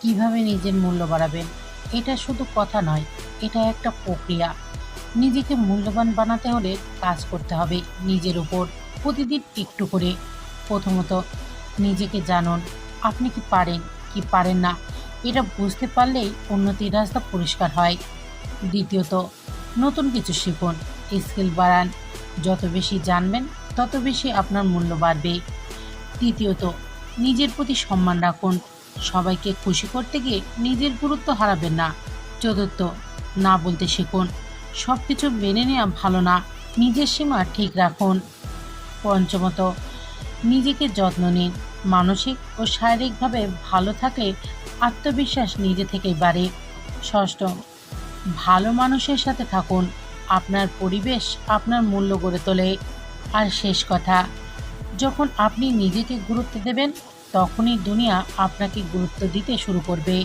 কিভাবে নিজের মূল্য বাড়াবেন? এটা শুধু কথা নয়, এটা একটা প্রক্রিয়া। নিজেকে মূল্যবান বানাতে হলে কাজ করতে হবে নিজের উপর, প্রতিদিন একটু করে। প্রথমত, নিজেকে জানুন। আপনি কি পারেন, কি পারেন না, এটা বুঝতে পারলেই উন্নতির রাস্তা পরিষ্কার হয়। দ্বিতীয়ত, নতুন কিছু শিখুন, স্কিল বাড়ান। যত বেশি জানবেন, তত বেশি আপনার মূল্য বাড়বে। তৃতীয়ত, নিজের প্রতি সম্মান রাখুন। সবাইকে খুশি করতে গিয়ে নিজের গুরুত্ব হারাবেন না। চতুর্থ, না বলতে শিখুন। সব কিছু মেনে নেওয়া ভালো না, নিজের সীমা ঠিক রাখুন। পঞ্চমত, নিজেকে যত্ন নিন। মানসিক ও শারীরিকভাবে ভালো থাকলে আত্মবিশ্বাস নিজে থেকেই বাড়ে। ষষ্ঠ, ভালো মানুষের সাথে থাকুন। আপনার পরিবেশ আপনার মূল্য গড়ে তোলে। আর শেষ কথা, যখন আপনি নিজেকে গুরুত্ব দেবেন, তখনই দুনিয়া আপনাকে গুরুত্ব দিতে শুরু করবে।